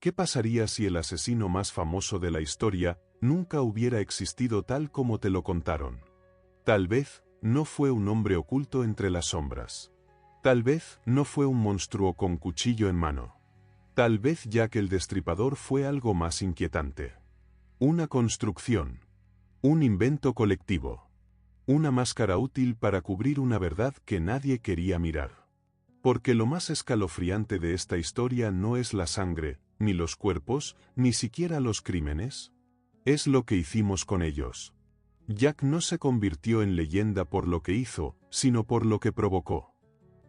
¿Qué pasaría si el asesino más famoso de la historia nunca hubiera existido tal como te lo contaron? Tal vez no fue un hombre oculto entre las sombras. Tal vez no fue un monstruo con cuchillo en mano. Tal vez Jack el Destripador fue algo más inquietante. Una construcción. Un invento colectivo. Una máscara útil para cubrir una verdad que nadie quería mirar. Porque lo más escalofriante de esta historia no es la sangre, ni los cuerpos, ni siquiera los crímenes. Es lo que hicimos con ellos. Jack no se convirtió en leyenda por lo que hizo, sino por lo que provocó.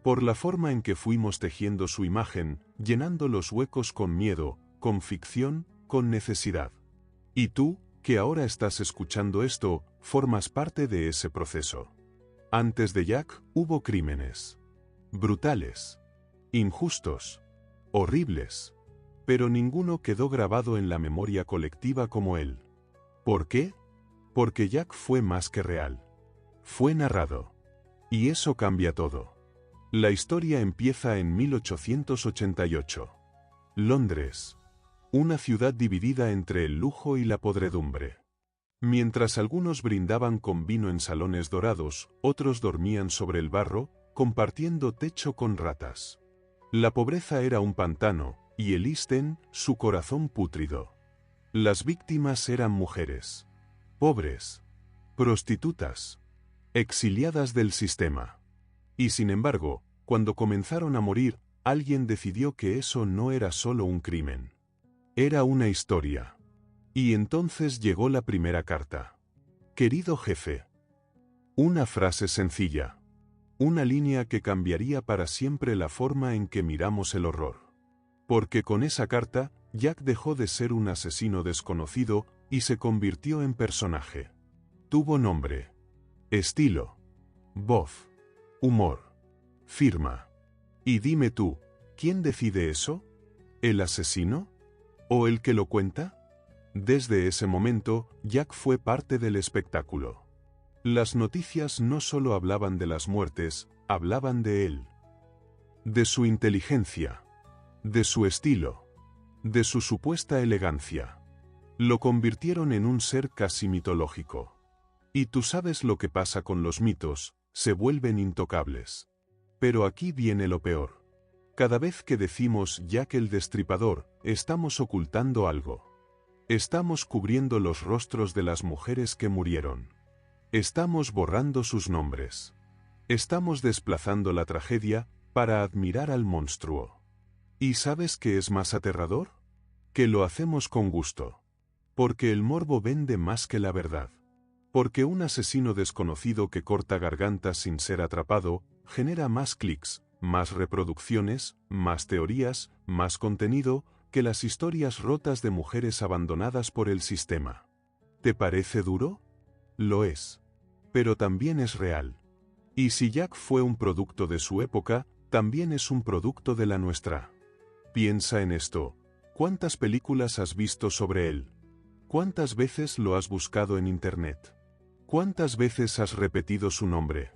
Por la forma en que fuimos tejiendo su imagen, llenando los huecos con miedo, con ficción, con necesidad. Y tú, que ahora estás escuchando esto, formas parte de ese proceso. Antes de Jack, hubo crímenes. Brutales. Injustos. Horribles. Pero ninguno quedó grabado en la memoria colectiva como él. ¿Por qué? Porque Jack fue más que real. Fue narrado. Y eso cambia todo. La historia empieza en 1888. Londres. Una ciudad dividida entre el lujo y la podredumbre. Mientras algunos brindaban con vino en salones dorados, otros dormían sobre el barro, compartiendo techo con ratas. La pobreza era un pantano, y el East End, su corazón pútrido. Las víctimas eran mujeres. Pobres. Prostitutas. Exiliadas del sistema. Y sin embargo, cuando comenzaron a morir, alguien decidió que eso no era solo un crimen. Era una historia. Y entonces llegó la primera carta. Querido jefe. Una frase sencilla. Una línea que cambiaría para siempre la forma en que miramos el horror. Porque con esa carta, Jack dejó de ser un asesino desconocido y se convirtió en personaje. Tuvo nombre, estilo, voz, humor, firma. Y dime tú, ¿quién decide eso? ¿El asesino? ¿O el que lo cuenta? Desde ese momento, Jack fue parte del espectáculo. Las noticias no solo hablaban de las muertes, hablaban de él. De su inteligencia. De su estilo. De su supuesta elegancia. Lo convirtieron en un ser casi mitológico. Y tú sabes lo que pasa con los mitos, se vuelven intocables. Pero aquí viene lo peor. Cada vez que decimos Jack el Destripador, estamos ocultando algo. Estamos cubriendo los rostros de las mujeres que murieron. Estamos borrando sus nombres. Estamos desplazando la tragedia para admirar al monstruo. ¿Y sabes qué es más aterrador? Que lo hacemos con gusto. Porque el morbo vende más que la verdad. Porque un asesino desconocido que corta gargantas sin ser atrapado, genera más clics, más reproducciones, más teorías, más contenido, que las historias rotas de mujeres abandonadas por el sistema. ¿Te parece duro? Lo es. Pero también es real. Y si Jack fue un producto de su época, también es un producto de la nuestra. Piensa en esto. ¿Cuántas películas has visto sobre él? ¿Cuántas veces lo has buscado en internet? ¿Cuántas veces has repetido su nombre?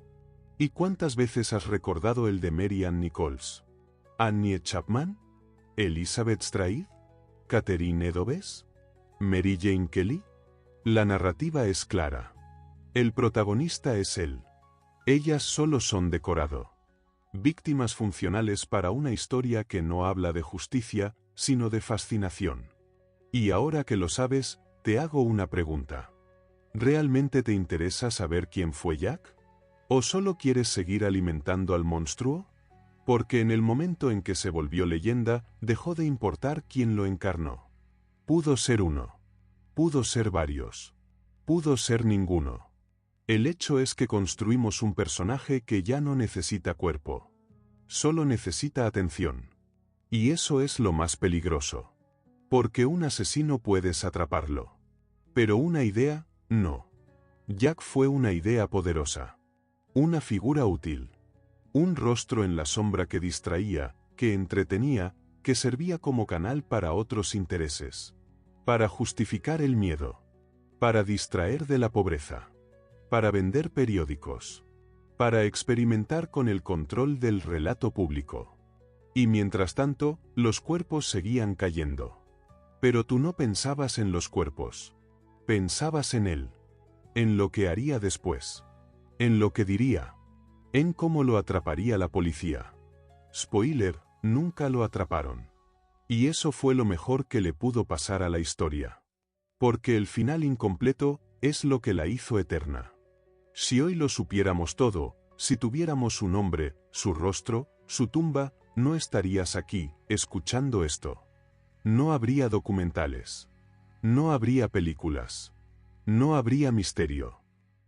¿Y cuántas veces has recordado el de Mary Ann Nichols? ¿Annie Chapman? ¿Elizabeth Stride? ¿Catherine Edoves? ¿Mary Jane Kelly? La narrativa es clara. El protagonista es él. Ellas solo son decorado. Víctimas funcionales para una historia que no habla de justicia, sino de fascinación. Y ahora que lo sabes, te hago una pregunta. ¿Realmente te interesa saber quién fue Jack? ¿O solo quieres seguir alimentando al monstruo? Porque en el momento en que se volvió leyenda, dejó de importar quién lo encarnó. Pudo ser uno. Pudo ser varios. Pudo ser ninguno. El hecho es que construimos un personaje que ya no necesita cuerpo. Solo necesita atención. Y eso es lo más peligroso. Porque un asesino puedes atraparlo. Pero una idea, no. Jack fue una idea poderosa. Una figura útil. Un rostro en la sombra que distraía, que entretenía, que servía como canal para otros intereses. Para justificar el miedo. Para distraer de la pobreza. Para vender periódicos. Para experimentar con el control del relato público. Y mientras tanto, los cuerpos seguían cayendo. Pero tú no pensabas en los cuerpos. Pensabas en él. En lo que haría después. En lo que diría. En cómo lo atraparía la policía. Spoiler, nunca lo atraparon. Y eso fue lo mejor que le pudo pasar a la historia. Porque el final incompleto es lo que la hizo eterna. Si hoy lo supiéramos todo, si tuviéramos su nombre, su rostro, su tumba, no estarías aquí, escuchando esto. No habría documentales. No habría películas. No habría misterio.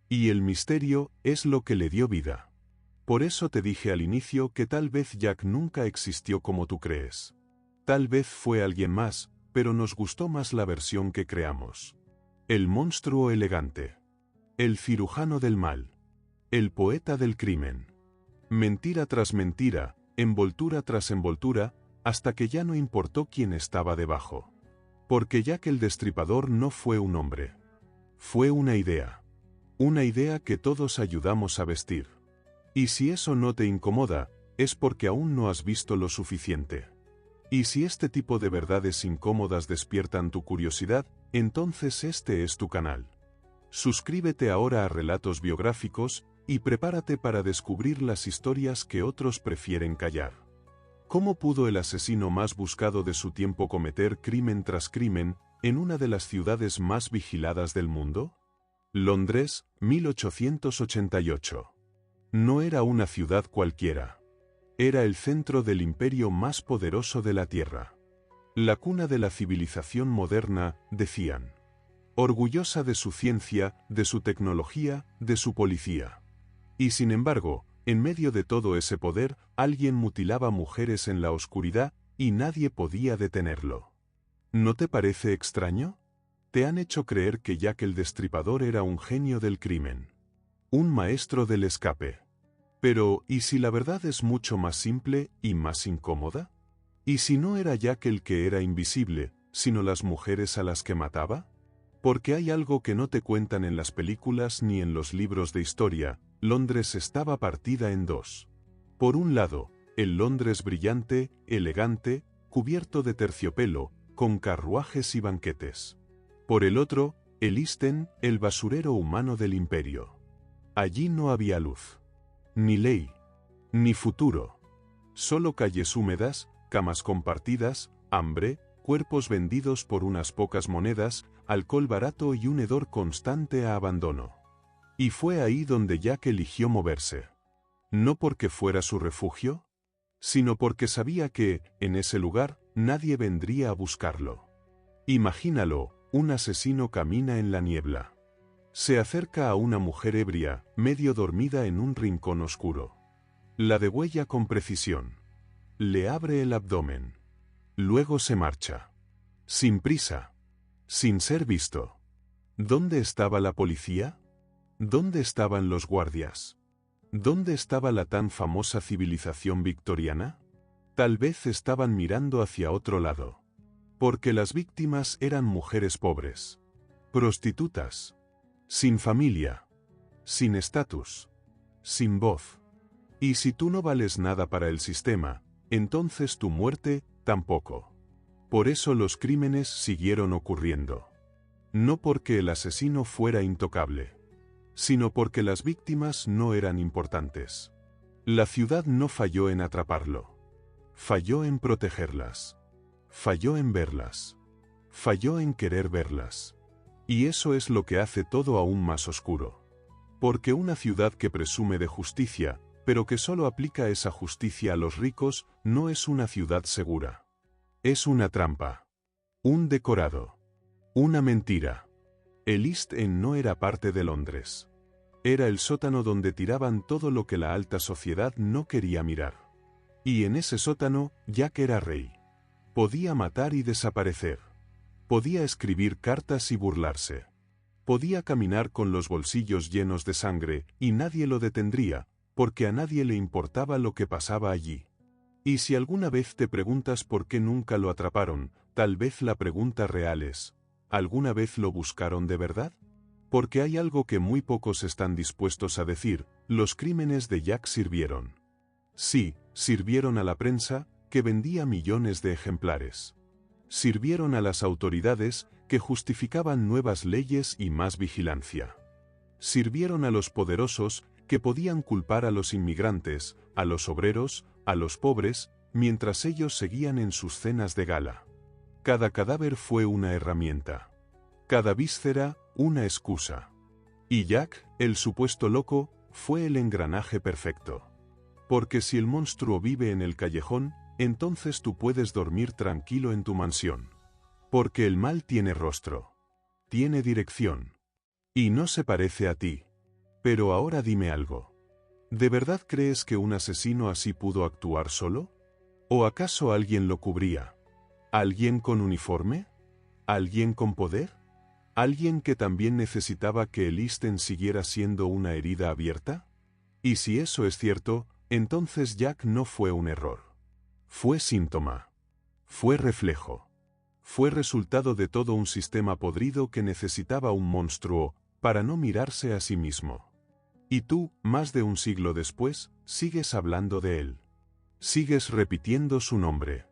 Y el misterio es lo que le dio vida. Por eso te dije al inicio que tal vez Jack nunca existió como tú crees. Tal vez fue alguien más, pero nos gustó más la versión que creamos. El monstruo elegante. El cirujano del mal. El poeta del crimen. Mentira tras mentira, envoltura tras envoltura, hasta que ya no importó quién estaba debajo. Porque Jack el Destripador no fue un hombre. Fue una idea. Una idea que todos ayudamos a vestir. Y si eso no te incomoda, es porque aún no has visto lo suficiente. Y si este tipo de verdades incómodas despiertan tu curiosidad, entonces este es tu canal. Suscríbete ahora a Relatos Biográficos y prepárate para descubrir las historias que otros prefieren callar. ¿Cómo pudo el asesino más buscado de su tiempo cometer crimen tras crimen en una de las ciudades más vigiladas del mundo? Londres, 1888. No era una ciudad cualquiera. Era el centro del imperio más poderoso de la Tierra. La cuna de la civilización moderna, decían. Orgullosa de su ciencia, de su tecnología, de su policía. Y sin embargo, en medio de todo ese poder, alguien mutilaba mujeres en la oscuridad y nadie podía detenerlo. ¿No te parece extraño? Te han hecho creer que Jack el Destripador era un genio del crimen. Un maestro del escape. Pero, ¿y si la verdad es mucho más simple y más incómoda? ¿Y si no era Jack el que era invisible, sino las mujeres a las que mataba? Porque hay algo que no te cuentan en las películas ni en los libros de historia. Londres estaba partida en dos. Por un lado, el Londres brillante, elegante, cubierto de terciopelo, con carruajes y banquetes. Por el otro, el East End, el basurero humano del imperio. Allí no había luz. Ni ley. Ni futuro. Solo calles húmedas, camas compartidas, hambre, cuerpos vendidos por unas pocas monedas, alcohol barato y un hedor constante a abandono. Y fue ahí donde Jack eligió moverse. No porque fuera su refugio, sino porque sabía que, en ese lugar, nadie vendría a buscarlo. Imagínalo, un asesino camina en la niebla. Se acerca a una mujer ebria, medio dormida en un rincón oscuro. La degüella con precisión. Le abre el abdomen. Luego se marcha. Sin prisa. Sin ser visto. ¿Dónde estaba la policía? ¿Dónde estaban los guardias? ¿Dónde estaba la tan famosa civilización victoriana? Tal vez estaban mirando hacia otro lado. Porque las víctimas eran mujeres pobres. Prostitutas. Sin familia. Sin estatus. Sin voz. Y si tú no vales nada para el sistema, entonces tu muerte, tampoco. Por eso los crímenes siguieron ocurriendo. No porque el asesino fuera intocable, sino porque las víctimas no eran importantes. La ciudad no falló en atraparlo. Falló en protegerlas. Falló en verlas. Falló en querer verlas. Y eso es lo que hace todo aún más oscuro. Porque una ciudad que presume de justicia, pero que solo aplica esa justicia a los ricos, no es una ciudad segura. Es una trampa. Un decorado. Una mentira. El East End no era parte de Londres. Era el sótano donde tiraban todo lo que la alta sociedad no quería mirar. Y en ese sótano, Jack era rey. Podía matar y desaparecer. Podía escribir cartas y burlarse. Podía caminar con los bolsillos llenos de sangre, y nadie lo detendría, porque a nadie le importaba lo que pasaba allí. Y si alguna vez te preguntas por qué nunca lo atraparon, tal vez la pregunta real es, ¿alguna vez lo buscaron de verdad? Porque hay algo que muy pocos están dispuestos a decir: los crímenes de Jack sirvieron. Sí, sirvieron a la prensa, que vendía millones de ejemplares. Sirvieron a las autoridades, que justificaban nuevas leyes y más vigilancia. Sirvieron a los poderosos, que podían culpar a los inmigrantes, a los obreros, a los pobres, mientras ellos seguían en sus cenas de gala. Cada cadáver fue una herramienta. Cada víscera, una excusa. Y Jack, el supuesto loco, fue el engranaje perfecto. Porque si el monstruo vive en el callejón, entonces tú puedes dormir tranquilo en tu mansión. Porque el mal tiene rostro. Tiene dirección. Y no se parece a ti. Pero ahora dime algo. ¿De verdad crees que un asesino así pudo actuar solo? ¿O acaso alguien lo cubría? ¿Alguien con uniforme? ¿Alguien con poder? ¿Alguien que también necesitaba que el Easton siguiera siendo una herida abierta? Y si eso es cierto, entonces Jack no fue un error. Fue síntoma. Fue reflejo. Fue resultado de todo un sistema podrido que necesitaba un monstruo, para no mirarse a sí mismo. Y tú, más de un siglo después, sigues hablando de él. Sigues repitiendo su nombre.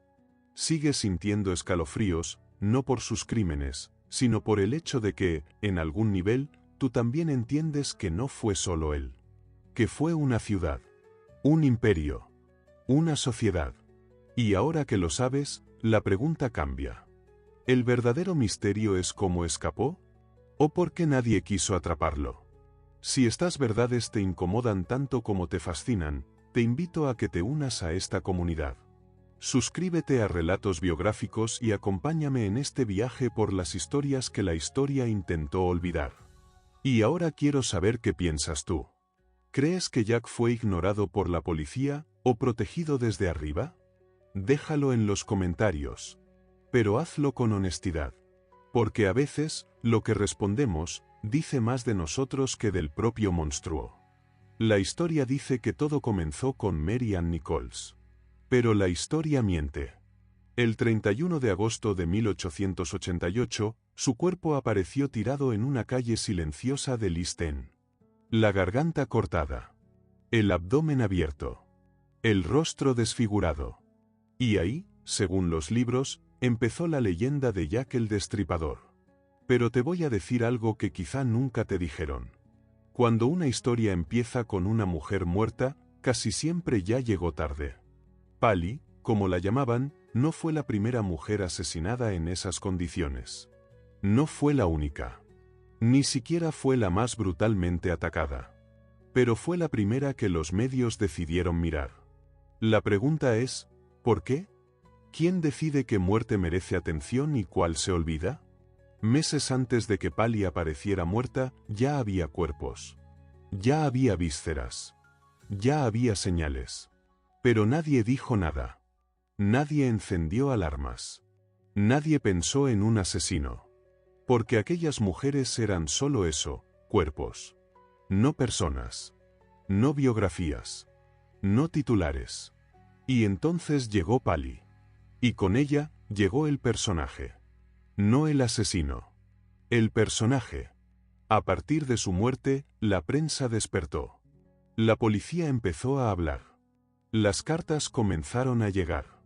Sigues sintiendo escalofríos, no por sus crímenes, sino por el hecho de que, en algún nivel, tú también entiendes que no fue solo él. Que fue una ciudad. Un imperio. Una sociedad. Y ahora que lo sabes, la pregunta cambia. ¿El verdadero misterio es cómo escapó? ¿O por qué nadie quiso atraparlo? Si estas verdades te incomodan tanto como te fascinan, te invito a que te unas a esta comunidad. Suscríbete a Relatos Biográficos y acompáñame en este viaje por las historias que la historia intentó olvidar. Y ahora quiero saber qué piensas tú. ¿Crees que Jack fue ignorado por la policía, o protegido desde arriba? Déjalo en los comentarios. Pero hazlo con honestidad. Porque a veces, lo que respondemos, dice más de nosotros que del propio monstruo. La historia dice que todo comenzó con Mary Ann Nichols. Pero la historia miente. El 31 de agosto de 1888, su cuerpo apareció tirado en una calle silenciosa del East End. La garganta cortada. El abdomen abierto. El rostro desfigurado. Y ahí, según los libros, empezó la leyenda de Jack el Destripador. Pero te voy a decir algo que quizá nunca te dijeron. Cuando una historia empieza con una mujer muerta, casi siempre ya llegó tarde. Pali, como la llamaban, no fue la primera mujer asesinada en esas condiciones. No fue la única. Ni siquiera fue la más brutalmente atacada. Pero fue la primera que los medios decidieron mirar. La pregunta es, ¿por qué? ¿Quién decide qué muerte merece atención y cuál se olvida? Meses antes de que Pali apareciera muerta, ya había cuerpos. Ya había vísceras. Ya había señales. Pero nadie dijo nada. Nadie encendió alarmas. Nadie pensó en un asesino. Porque aquellas mujeres eran solo eso, cuerpos. No personas. No biografías. No titulares. Y entonces llegó Pali. Y con ella, llegó el personaje. No el asesino. El personaje. A partir de su muerte, la prensa despertó. La policía empezó a hablar. Las cartas comenzaron a llegar.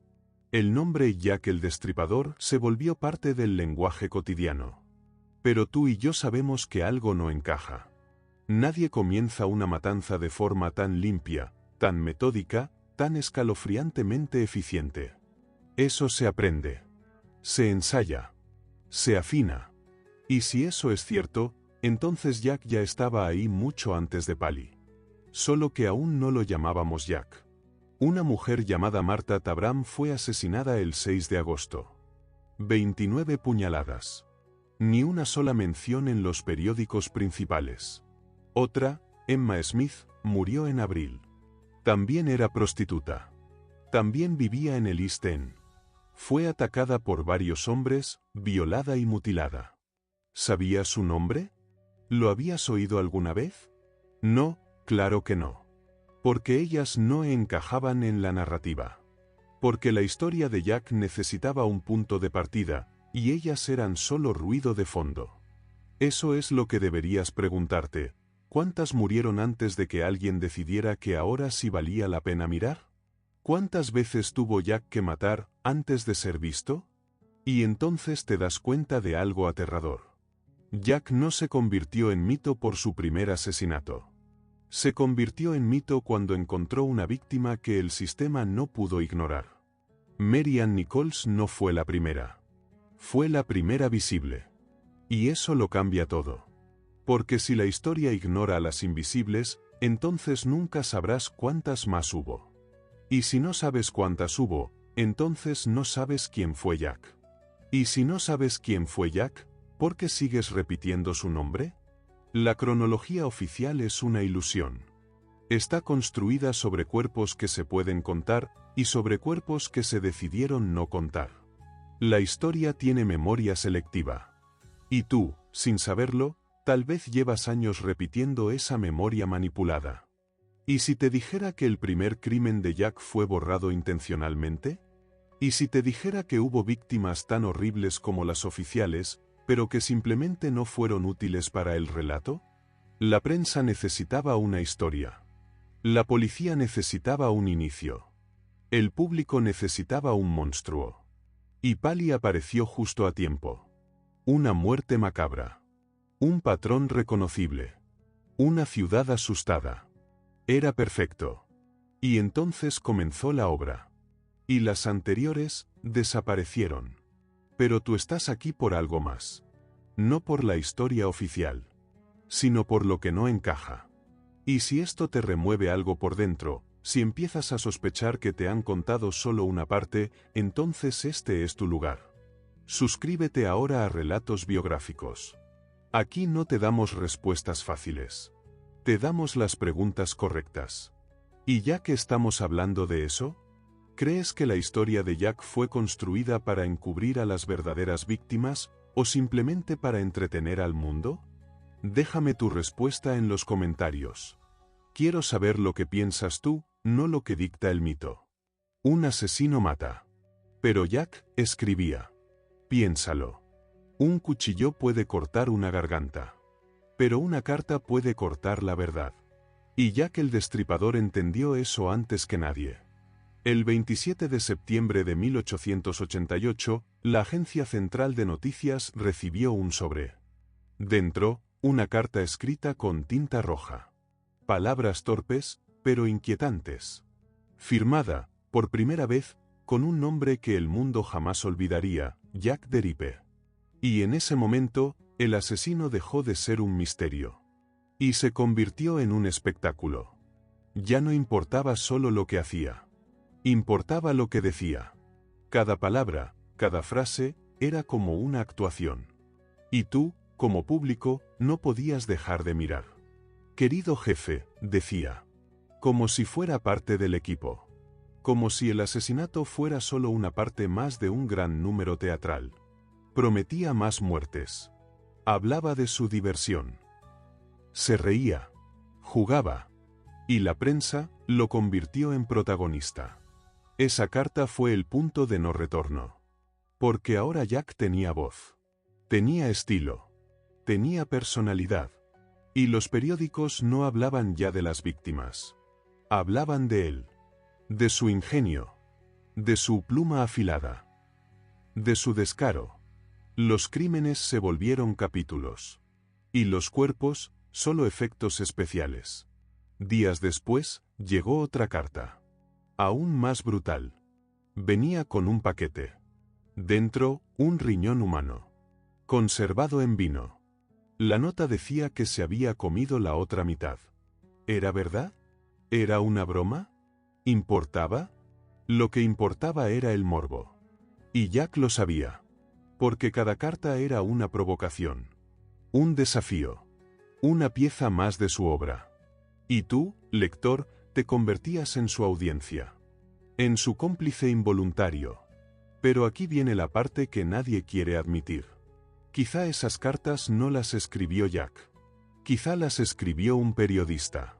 El nombre Jack el Destripador se volvió parte del lenguaje cotidiano. Pero tú y yo sabemos que algo no encaja. Nadie comienza una matanza de forma tan limpia, tan metódica, tan escalofriantemente eficiente. Eso se aprende. Se ensaya. Se afina. Y si eso es cierto, entonces Jack ya estaba ahí mucho antes de Pali. Solo que aún no lo llamábamos Jack. Una mujer llamada Martha Tabram fue asesinada el 6 de agosto. 29 puñaladas. Ni una sola mención en los periódicos principales. Otra, Emma Smith, murió en abril. También era prostituta. También vivía en el East End. Fue atacada por varios hombres, violada y mutilada. ¿Sabías su nombre? ¿Lo habías oído alguna vez? No, claro que no. Porque ellas no encajaban en la narrativa. Porque la historia de Jack necesitaba un punto de partida, y ellas eran solo ruido de fondo. Eso es lo que deberías preguntarte. ¿Cuántas murieron antes de que alguien decidiera que ahora sí valía la pena mirar? ¿Cuántas veces tuvo Jack que matar antes de ser visto? Y entonces te das cuenta de algo aterrador. Jack no se convirtió en mito por su primer asesinato. Se convirtió en mito cuando encontró una víctima que el sistema no pudo ignorar. Mary Ann Nichols no fue la primera. Fue la primera visible. Y eso lo cambia todo. Porque si la historia ignora a las invisibles, entonces nunca sabrás cuántas más hubo. Y si no sabes cuántas hubo, entonces no sabes quién fue Jack. Y si no sabes quién fue Jack, ¿por qué sigues repitiendo su nombre? La cronología oficial es una ilusión. Está construida sobre cuerpos que se pueden contar y sobre cuerpos que se decidieron no contar. La historia tiene memoria selectiva. Y tú, sin saberlo, tal vez llevas años repitiendo esa memoria manipulada. ¿Y si te dijera que el primer crimen de Jack fue borrado intencionalmente? ¿Y si te dijera que hubo víctimas tan horribles como las oficiales, pero que simplemente no fueron útiles para el relato? La prensa necesitaba una historia. La policía necesitaba un inicio. El público necesitaba un monstruo. Y Pali apareció justo a tiempo. Una muerte macabra. Un patrón reconocible. Una ciudad asustada. Era perfecto. Y entonces comenzó la obra. Y las anteriores desaparecieron. Pero tú estás aquí por algo más. No por la historia oficial, sino por lo que no encaja. Y si esto te remueve algo por dentro, si empiezas a sospechar que te han contado solo una parte, entonces este es tu lugar. Suscríbete ahora a Relatos Biográficos. Aquí no te damos respuestas fáciles. Te damos las preguntas correctas. Y ya que estamos hablando de eso, ¿crees que la historia de Jack fue construida para encubrir a las verdaderas víctimas o simplemente para entretener al mundo? Déjame tu respuesta en los comentarios. Quiero saber lo que piensas tú, no lo que dicta el mito. Un asesino mata. Pero Jack escribía. Piénsalo. Un cuchillo puede cortar una garganta. Pero una carta puede cortar la verdad. Y Jack el Destripador entendió eso antes que nadie. El 27 de septiembre de 1888, la Agencia Central de Noticias recibió un sobre. Dentro, una carta escrita con tinta roja. Palabras torpes, pero inquietantes. Firmada, por primera vez, con un nombre que el mundo jamás olvidaría, Jack the Ripper. Y en ese momento, el asesino dejó de ser un misterio. Y se convirtió en un espectáculo. Ya no importaba solo lo que hacía. Importaba lo que decía. Cada palabra, cada frase, era como una actuación. Y tú, como público, no podías dejar de mirar. Querido jefe, decía. Como si fuera parte del equipo. Como si el asesinato fuera solo una parte más de un gran número teatral. Prometía más muertes. Hablaba de su diversión. Se reía. Jugaba. Y la prensa lo convirtió en protagonista. Esa carta fue el punto de no retorno. Porque ahora Jack tenía voz. Tenía estilo. Tenía personalidad. Y los periódicos no hablaban ya de las víctimas. Hablaban de él. De su ingenio. De su pluma afilada. De su descaro. Los crímenes se volvieron capítulos. Y los cuerpos, solo efectos especiales. Días después, llegó otra carta. Aún más brutal. Venía con un paquete. Dentro, un riñón humano. Conservado en vino. La nota decía que se había comido la otra mitad. ¿Era verdad? ¿Era una broma? ¿Importaba? Lo que importaba era el morbo. Y Jack lo sabía. Porque cada carta era una provocación. Un desafío. Una pieza más de su obra. Y tú, lector, te convertías en su audiencia. En su cómplice involuntario. Pero aquí viene la parte que nadie quiere admitir. Quizá esas cartas no las escribió Jack. Quizá las escribió un periodista.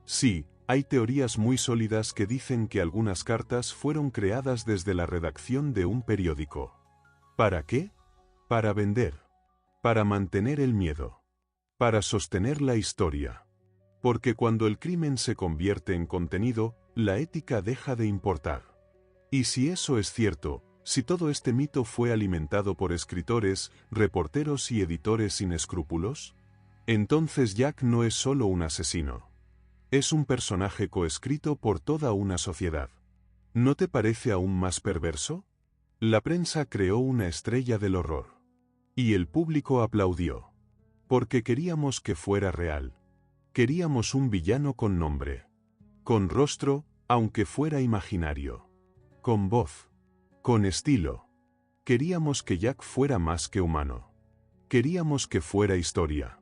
Sí, hay teorías muy sólidas que dicen que algunas cartas fueron creadas desde la redacción de un periódico. ¿Para qué? Para vender. Para mantener el miedo. Para sostener la historia. Porque cuando el crimen se convierte en contenido, la ética deja de importar. Y si eso es cierto, Si todo este mito fue alimentado por escritores, reporteros y editores sin escrúpulos, entonces Jack no es solo un asesino. Es un personaje coescrito por toda una sociedad. ¿No te parece aún más perverso? La prensa creó una estrella del horror. Y el público aplaudió. Porque queríamos que fuera real. Queríamos un villano con nombre. Con rostro, aunque fuera imaginario. Con voz. Con estilo. Queríamos que Jack fuera más que humano. Queríamos que fuera historia.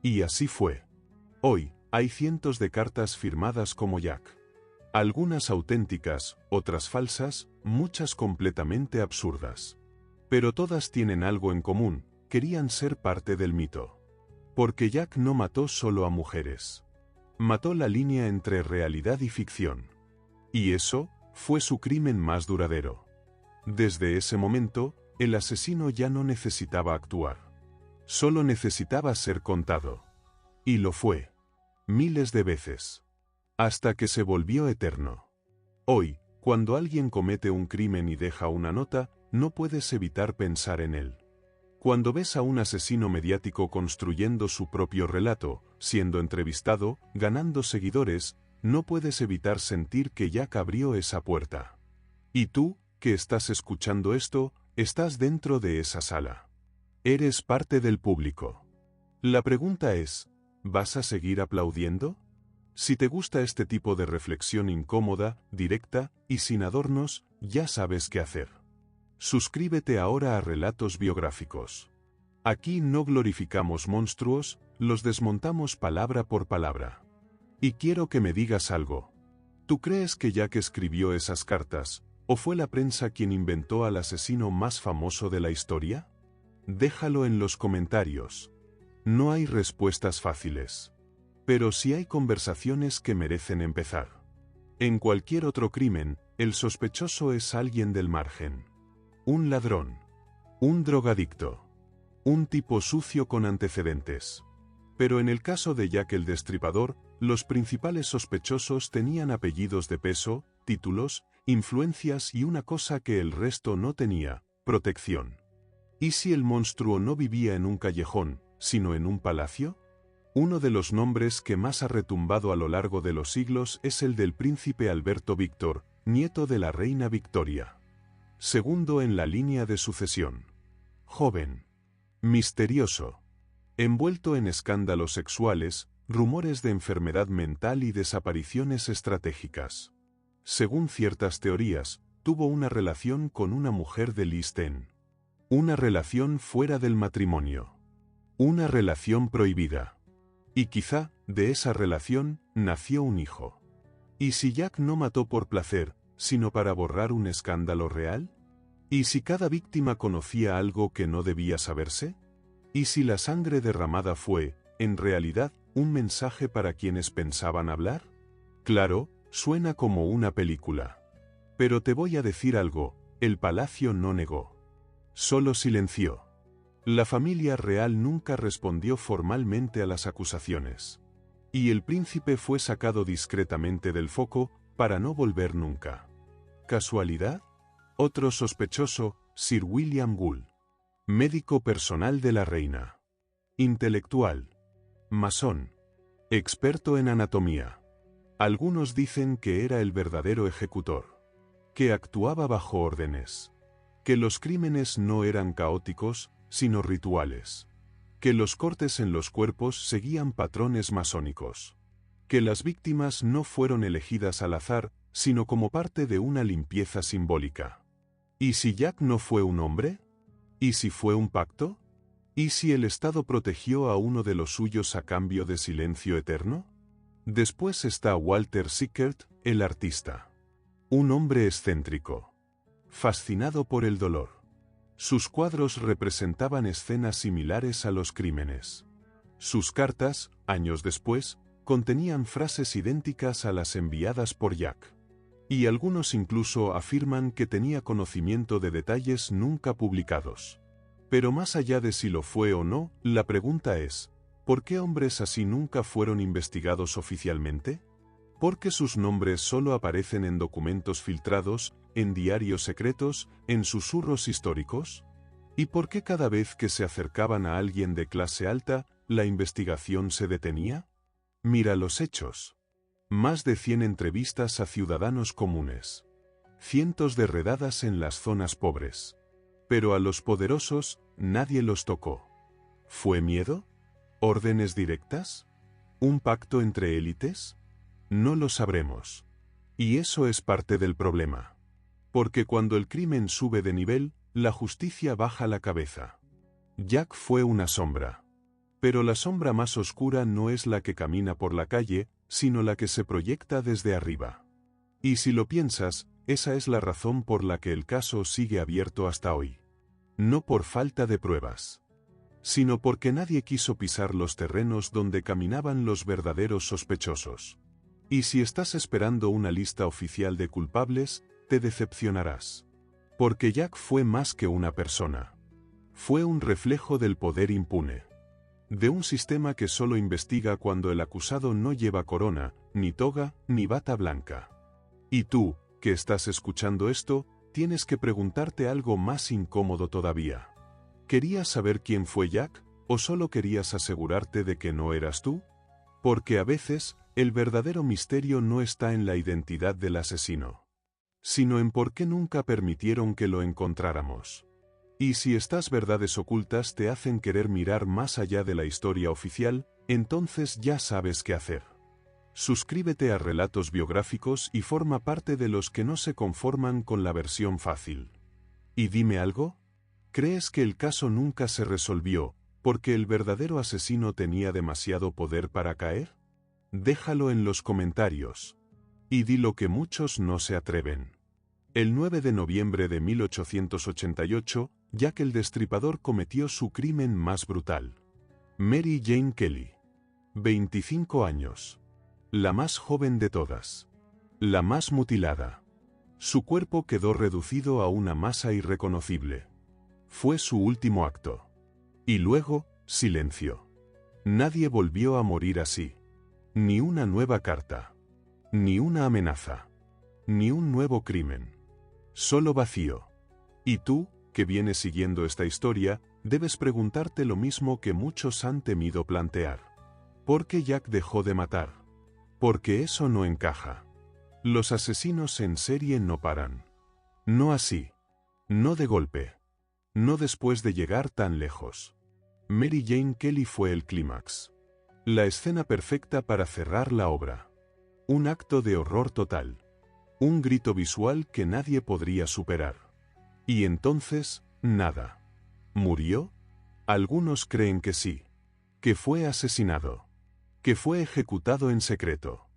Y así fue. Hoy, hay cientos de cartas firmadas como Jack. Algunas auténticas, otras falsas, muchas completamente absurdas. Pero todas tienen algo en común, querían ser parte del mito. Porque Jack no mató solo a mujeres. Mató la línea entre realidad y ficción. Y eso, fue su crimen más duradero. Desde ese momento, el asesino ya no necesitaba actuar. Solo necesitaba ser contado. Y lo fue. Miles de veces. Hasta que se volvió eterno. Hoy, cuando alguien comete un crimen y deja una nota, no puedes evitar pensar en él. Cuando ves a un asesino mediático construyendo su propio relato, siendo entrevistado, ganando seguidores, no puedes evitar sentir que Jack abrió esa puerta. Y tú, que estás escuchando esto, estás dentro de esa sala. Eres parte del público. La pregunta es, ¿vas a seguir aplaudiendo? Si te gusta este tipo de reflexión incómoda, directa y sin adornos, ya sabes qué hacer. Suscríbete ahora a Relatos Biográficos. Aquí no glorificamos monstruos, los desmontamos palabra por palabra. Y quiero que me digas algo. ¿Tú crees que Jack escribió esas cartas, o fue la prensa quien inventó al asesino más famoso de la historia? Déjalo en los comentarios. No hay respuestas fáciles. Pero sí hay conversaciones que merecen empezar. En cualquier otro crimen, el sospechoso es alguien del margen. Un ladrón. Un drogadicto. Un tipo sucio con antecedentes. Pero en el caso de Jack el Destripador, los principales sospechosos tenían apellidos de peso, títulos, influencias y una cosa que el resto no tenía, protección. ¿Y si el monstruo no vivía en un callejón, sino en un palacio? Uno de los nombres que más ha retumbado a lo largo de los siglos es el del príncipe Alberto Víctor, nieto de la reina Victoria. Segundo en la línea de sucesión. Joven. Misterioso. Envuelto en escándalos sexuales, rumores de enfermedad mental y desapariciones estratégicas. Según ciertas teorías, tuvo una relación con una mujer de East End. Una relación fuera del matrimonio. Una relación prohibida. Y quizá, de esa relación, nació un hijo. ¿Y si Jack no mató por placer, sino para borrar un escándalo real? ¿Y si cada víctima conocía algo que no debía saberse? ¿Y si la sangre derramada fue, en realidad, un mensaje para quienes pensaban hablar? Claro, suena como una película. Pero te voy a decir algo, el palacio no negó. Solo silenció. La familia real nunca respondió formalmente a las acusaciones. Y el príncipe fue sacado discretamente del foco, para no volver nunca. ¿Casualidad? Otro sospechoso, Sir William Gould. Médico personal de la reina. Intelectual. Masón. Experto en anatomía. Algunos dicen que era el verdadero ejecutor. Que actuaba bajo órdenes. Que los crímenes no eran caóticos, sino rituales. Que los cortes en los cuerpos seguían patrones masónicos. Que las víctimas no fueron elegidas al azar, sino como parte de una limpieza simbólica. ¿Y si Jack no fue un hombre? ¿Y si fue un pacto? ¿Y si el Estado protegió a uno de los suyos a cambio de silencio eterno? Después está Walter Sickert, el artista. Un hombre excéntrico. Fascinado por el dolor. Sus cuadros representaban escenas similares a los crímenes. Sus cartas, años después, contenían frases idénticas a las enviadas por Jack. Y algunos incluso afirman que tenía conocimiento de detalles nunca publicados. Pero más allá de si lo fue o no, la pregunta es, ¿por qué hombres así nunca fueron investigados oficialmente? ¿Por qué sus nombres solo aparecen en documentos filtrados, en diarios secretos, en susurros históricos? ¿Y por qué cada vez que se acercaban a alguien de clase alta, la investigación se detenía? Mira los hechos. Más de 100 entrevistas a ciudadanos comunes. Cientos de redadas en las zonas pobres. Pero a los poderosos, nadie los tocó. ¿Fue miedo? ¿Órdenes directas? ¿Un pacto entre élites? No lo sabremos. Y eso es parte del problema. Porque cuando el crimen sube de nivel, la justicia baja la cabeza. Jack fue una sombra. Pero la sombra más oscura no es la que camina por la calle, sino la que se proyecta desde arriba. Y si lo piensas, esa es la razón por la que el caso sigue abierto hasta hoy. No por falta de pruebas, sino porque nadie quiso pisar los terrenos donde caminaban los verdaderos sospechosos. Y si estás esperando una lista oficial de culpables, te decepcionarás. Porque Jack fue más que una persona. Fue un reflejo del poder impune. De un sistema que solo investiga cuando el acusado no lleva corona, ni toga, ni bata blanca. Y tú, que estás escuchando esto, tienes que preguntarte algo más incómodo todavía. ¿Querías saber quién fue Jack, o solo querías asegurarte de que no eras tú? Porque a veces, el verdadero misterio no está en la identidad del asesino, sino en por qué nunca permitieron que lo encontráramos. Y si estas verdades ocultas te hacen querer mirar más allá de la historia oficial, entonces ya sabes qué hacer. Suscríbete a Relatos Biográficos y forma parte de los que no se conforman con la versión fácil. Y dime algo, ¿crees que el caso nunca se resolvió, porque el verdadero asesino tenía demasiado poder para caer? Déjalo en los comentarios. Y di lo que muchos no se atreven. El 9 de noviembre de 1888, Jack el Destripador cometió su crimen más brutal. Mary Jane Kelly. 25 años. La más joven de todas. La más mutilada. Su cuerpo quedó reducido a una masa irreconocible. Fue su último acto. Y luego, silencio. Nadie volvió a morir así. Ni una nueva carta. Ni una amenaza. Ni un nuevo crimen. Solo vacío. Y tú, que vienes siguiendo esta historia, debes preguntarte lo mismo que muchos han temido plantear. ¿Por qué Jack dejó de matar? Porque eso no encaja. Los asesinos en serie no paran. No así. No de golpe. No después de llegar tan lejos. Mary Jane Kelly fue el clímax. La escena perfecta para cerrar la obra. Un acto de horror total. Un grito visual que nadie podría superar. Y entonces, nada. ¿Murió? Algunos creen que sí. Que fue asesinado. Que fue ejecutado en secreto.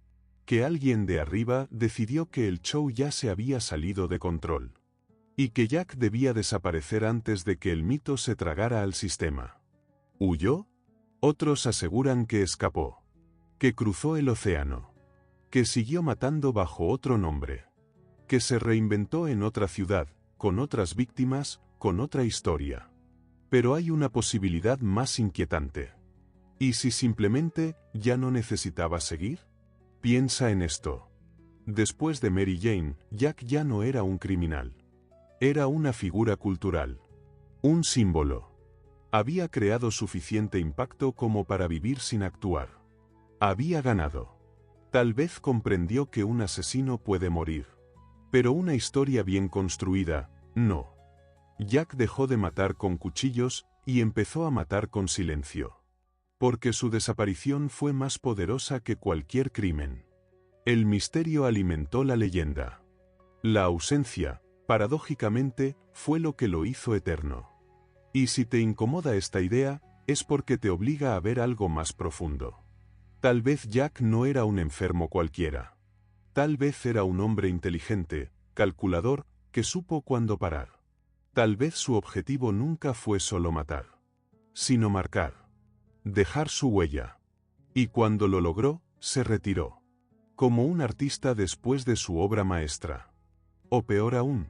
Que alguien de arriba decidió que el show ya se había salido de control. Y que Jack debía desaparecer antes de que el mito se tragara al sistema. ¿Huyó? Otros aseguran que escapó. Que cruzó el océano. Que siguió matando bajo otro nombre. Que se reinventó en otra ciudad, con otras víctimas, con otra historia. Pero hay una posibilidad más inquietante. ¿Y si simplemente ya no necesitaba seguir? Piensa en esto. Después de Mary Jane, Jack ya no era un criminal. Era una figura cultural. Un símbolo. Había creado suficiente impacto como para vivir sin actuar. Había ganado. Tal vez comprendió que un asesino puede morir. Pero una historia bien construida, no. Jack dejó de matar con cuchillos y empezó a matar con silencio. Porque su desaparición fue más poderosa que cualquier crimen. El misterio alimentó la leyenda. La ausencia, paradójicamente, fue lo que lo hizo eterno. Y si te incomoda esta idea, es porque te obliga a ver algo más profundo. Tal vez Jack no era un enfermo cualquiera. Tal vez era un hombre inteligente, calculador, que supo cuándo parar. Tal vez su objetivo nunca fue solo matar, sino marcar. Dejar su huella. Y cuando lo logró, se retiró. Como un artista después de su obra maestra. O peor aún.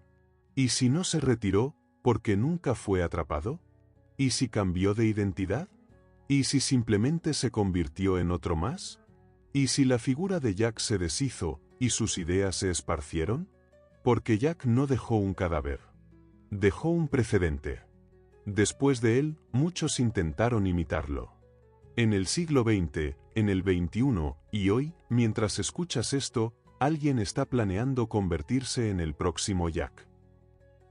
¿Y si no se retiró, porque nunca fue atrapado? ¿Y si cambió de identidad? ¿Y si simplemente se convirtió en otro más? ¿Y si la figura de Jack se deshizo y sus ideas se esparcieron? Porque Jack no dejó un cadáver. Dejó un precedente. Después de él, muchos intentaron imitarlo. En el siglo XX, en el XXI, y hoy, mientras escuchas esto, alguien está planeando convertirse en el próximo Jack.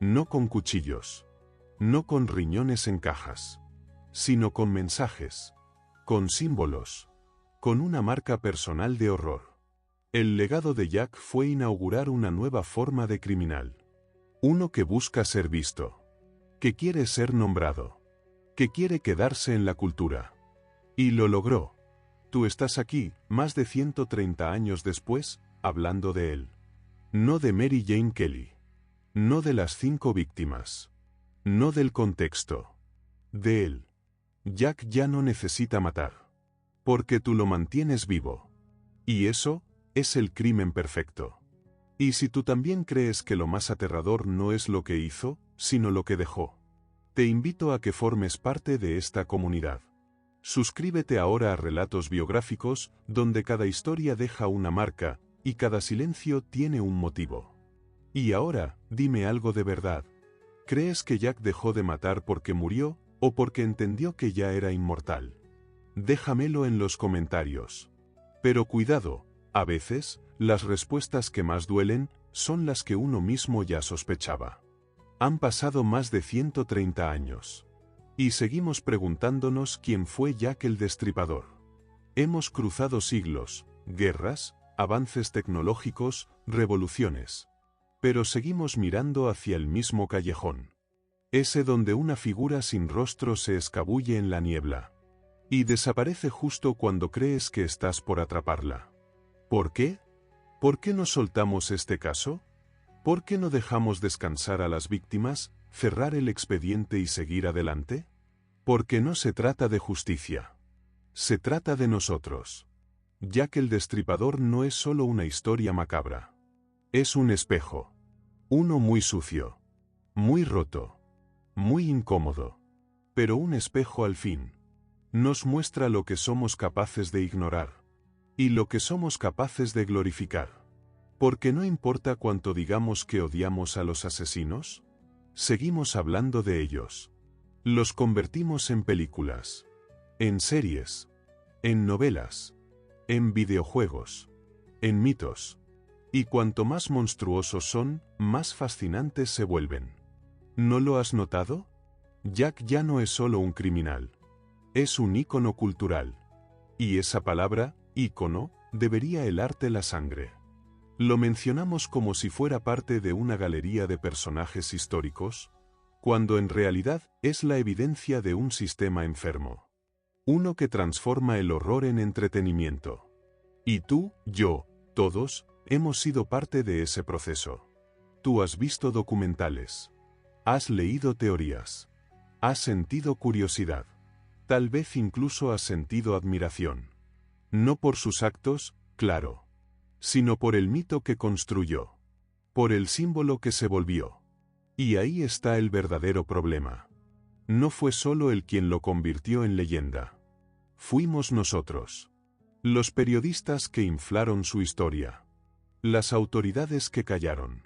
No con cuchillos. No con riñones en cajas. Sino con mensajes. Con símbolos. Con una marca personal de horror. El legado de Jack fue inaugurar una nueva forma de criminal. Uno que busca ser visto. Que quiere ser nombrado. Que quiere quedarse en la cultura. Y lo logró. Tú estás aquí, más de 130 años después, hablando de él. No de Mary Jane Kelly. No de las 5 víctimas. No del contexto. De él. Jack ya no necesita matar. Porque tú lo mantienes vivo. Y eso es el crimen perfecto. Y si tú también crees que lo más aterrador no es lo que hizo, sino lo que dejó, te invito a que formes parte de esta comunidad. Suscríbete ahora a Relatos Biográficos, donde cada historia deja una marca, y cada silencio tiene un motivo. Y ahora, dime algo de verdad. ¿Crees que Jack dejó de matar porque murió, o porque entendió que ya era inmortal? Déjamelo en los comentarios. Pero cuidado, a veces, las respuestas que más duelen, son las que uno mismo ya sospechaba. Han pasado más de 130 años. Y seguimos preguntándonos quién fue Jack el Destripador. Hemos cruzado siglos, guerras, avances tecnológicos, revoluciones. Pero seguimos mirando hacia el mismo callejón. Ese donde una figura sin rostro se escabulle en la niebla. Y desaparece justo cuando crees que estás por atraparla. ¿Por qué? ¿Por qué no soltamos este caso? ¿Por qué no dejamos descansar a las víctimas, cerrar el expediente y seguir adelante? Porque no se trata de justicia. Se trata de nosotros. Jack el Destripador no es solo una historia macabra. Es un espejo. Uno muy sucio. Muy roto. Muy incómodo. Pero un espejo al fin. Nos muestra lo que somos capaces de ignorar. Y lo que somos capaces de glorificar. Porque no importa cuánto digamos que odiamos a los asesinos, seguimos hablando de ellos. Los convertimos en películas, en series, en novelas, en videojuegos, en mitos. Y cuanto más monstruosos son, más fascinantes se vuelven. ¿No lo has notado? Jack ya no es solo un criminal. Es un ícono cultural. Y esa palabra, ícono, debería helarte la sangre. Lo mencionamos como si fuera parte de una galería de personajes históricos, cuando en realidad es la evidencia de un sistema enfermo. Uno que transforma el horror en entretenimiento. Y tú, yo, todos, hemos sido parte de ese proceso. Tú has visto documentales. Has leído teorías. Has sentido curiosidad. Tal vez incluso has sentido admiración. No por sus actos, claro, sino por el mito que construyó. Por el símbolo que se volvió. Y ahí está el verdadero problema. No fue solo él quien lo convirtió en leyenda. Fuimos nosotros. Los periodistas que inflaron su historia. Las autoridades que callaron.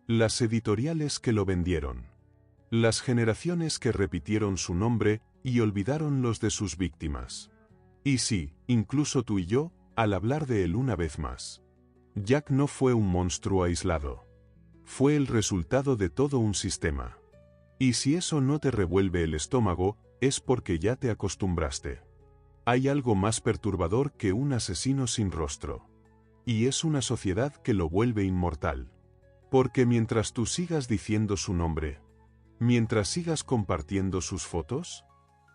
Las editoriales que lo vendieron. Las generaciones que repitieron su nombre y olvidaron los de sus víctimas. Y sí, incluso tú y yo, al hablar de él una vez más. Jack no fue un monstruo aislado. Fue el resultado de todo un sistema. Y si eso no te revuelve el estómago, es porque ya te acostumbraste. Hay algo más perturbador que un asesino sin rostro. Y es una sociedad que lo vuelve inmortal. Porque mientras tú sigas diciendo su nombre, mientras sigas compartiendo sus fotos,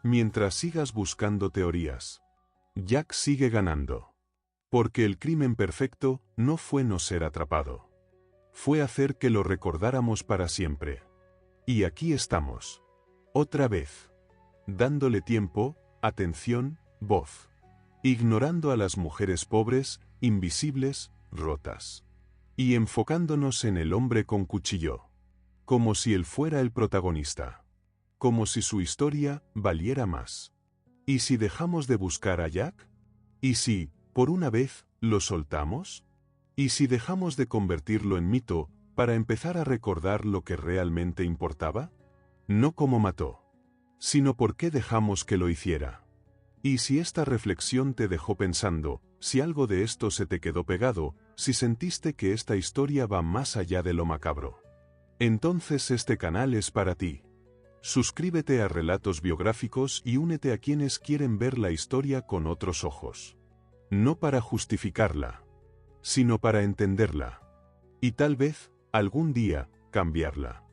mientras sigas buscando teorías, Jack sigue ganando. Porque el crimen perfecto no fue no ser atrapado. Fue hacer que lo recordáramos para siempre. Y aquí estamos. Otra vez. Dándole tiempo, atención, voz. Ignorando a las mujeres pobres, invisibles, rotas. Y enfocándonos en el hombre con cuchillo. Como si él fuera el protagonista. Como si su historia valiera más. ¿Y si dejamos de buscar a Jack? ¿Y si, ¿Por una vez, lo soltamos? ¿Y si dejamos de convertirlo en mito, para empezar a recordar lo que realmente importaba? No cómo mató, sino por qué dejamos que lo hiciera. Y si esta reflexión te dejó pensando, si algo de esto se te quedó pegado, si sentiste que esta historia va más allá de lo macabro, entonces este canal es para ti. Suscríbete a Relatos Biográficos y únete a quienes quieren ver la historia con otros ojos. No para justificarla, sino para entenderla. Y tal vez, algún día, cambiarla.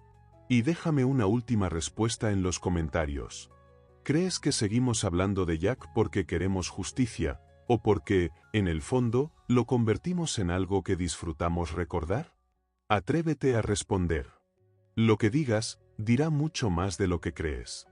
Y déjame una última respuesta en los comentarios. ¿Crees que seguimos hablando de Jack porque queremos justicia, o porque, en el fondo, lo convertimos en algo que disfrutamos recordar? Atrévete a responder. Lo que digas, dirá mucho más de lo que crees.